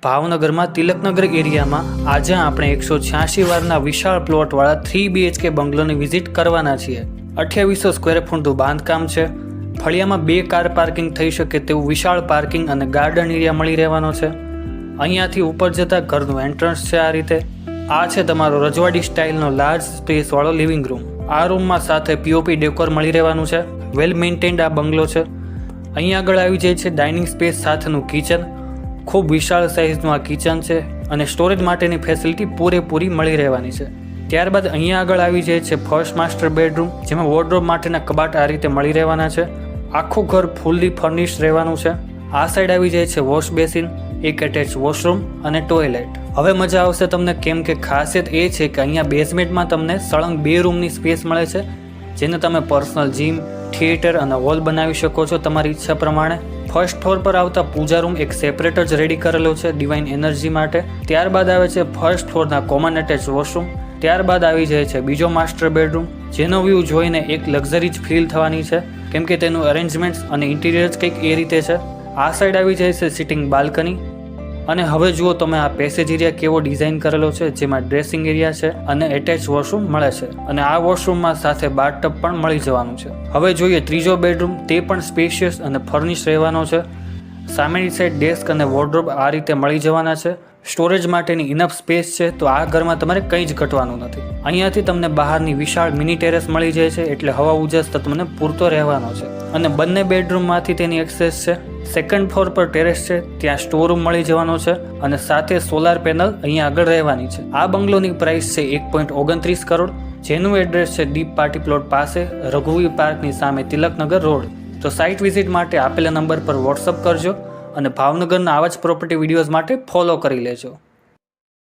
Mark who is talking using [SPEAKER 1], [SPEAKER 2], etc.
[SPEAKER 1] ભાવનગરમાં તિલકનગર એરિયામાં આજે આપણે 186 વારના વિશાળ પ્લોટવાળા 3 BHK બંગલોની વિઝિટ કરવાના છીએ। 2800 સ્ક્વેર ફૂટનું બાંધકામ છે। ફળિયામાં 2 કાર પાર્કિંગ થઈ શકે તેવું વિશાળ પાર્કિંગ અને ગાર્ડન એરિયા મળી રહેવાનો છે। અહીંયાથી ઉપર જતા ઘરનું એન્ટ્રન્સ છે આ રીતે। આ છે તમારો રજવાડી સ્ટાઇલનો લાર્જ સ્પેસ વાળો લિવિંગ રૂમ। આ રૂમમાં સાથે POP ડેકોર મળી રહેવાનું છે। વેલ મેન્ટેન્ડ આ બંગલો છે। અહીં આગળ આવી જાય છે ડાઇનિંગ સ્પેસ સાથેનું કિચન। ખૂબ વિશાળ સાઇઝનું આ કિચન છે અને સ્ટોરેજ માટેની ફેસિલિટી પૂરેપૂરી મળી રહેવાની છે। ત્યારબાદ અહીંયા આગળ આવી જાય છે ફર્સ્ટ માસ્ટર બેડરૂમ, જેમાં વોર્ડરોબ માટેના કબાટ આ રીતે મળી રહેવાના છે। આખું ઘર ફૂલ્લી ફર્નિશ રહેવાનું છે। આ સાઈડ આવી જાય છે વોશ બેસિન, એક એટેચ વોશરૂમ અને ટોયલેટ। હવે મજા આવશે તમને, કેમ કે ખાસિયત એ છે કે અહીંયા બેઝમેન્ટમાં તમને સળંગ 2 રૂમની સ્પેસ મળે છે, જેને તમે પર્સનલ જીમ, થિયેટર અને હોલ બનાવી શકો છો તમારી ઈચ્છા પ્રમાણે। ફર્સ્ટ ફ્લોર પર આવતા પૂજા રૂમ એક સેપરેટ જ રેડી કરેલો છે ડિવાઇન એનર્જી માટે। ત્યારબાદ આવે છે ફર્સ્ટ ફ્લોરના કોમન એટેચ વોશરૂમ। ત્યારબાદ આવી જાય છે બીજો માસ્ટર બેડરૂમ, જેનો વ્યૂ જોઈને એક લક્ઝરી જ ફીલ થવાની છે, કેમ કે તેનું અરેન્જમેન્ટ્સ અને ઇન્ટિરિયર કંઈક એ રીતે છે। આ સાઈડ આવી જાય છે સિટિંગ બાલ્કની। અને હવે જુઓ તમે આ પેસેજ એરિયા કેવો ડિઝાઇન કરેલો છે, જેમાં ડ્રેસિંગ એરિયા છે અને એટેચ વોશરૂમ મળે છે, અને આ વોશરૂમમાં સાથે બાથટબ પણ મળી જવાનું છે। હવે જોઈએ ત્રીજો બેડરૂમ, તે પણ સ્પેશિયસ અને ફર્નિશ રહેવાનો છે। સામેની સાઈડ ડેસ્ક અને વોર્ડરોબ આ રીતે મળી જવાના છે। સ્ટોરેજ માટેની ઇનફ સ્પેસ છે, તો આ ઘરમાં તમારે કંઈ જ ઘટવાનું નથી। અહીંયાથી તમને બહારની વિશાળ મિની ટેરેસ મળી જાય છે, એટલે હવા ઉજાસ તમને પૂરતો રહેવાનો છે। અને બંને બેડરૂમમાંથી તેની એક્સેસ છે। સેકન્ડ ફ્લોર પર ટેરેસ છે, ત્યાં સ્ટોર રૂમ મળી જવાનો છે, અને સાથે સોલાર પેનલ અહીંયા આગળ રહેવાની છે। આ બંગલોની પ્રાઇસ છે 1.29 કરોડ, જેનું એડ્રેસ છે દીપ પાર્ટી પ્લોટ પાસે, રઘુવીર પાર્કની સામે, તિલકનગર રોડ। તો સાઇટ વિઝિટ માટે આપેલા નંબર પર વોટ્સઅપ કરજો અને ભાવનગરના આવા જ પ્રોપર્ટી વિડીયોઝ માટે ફોલો કરી લેજો।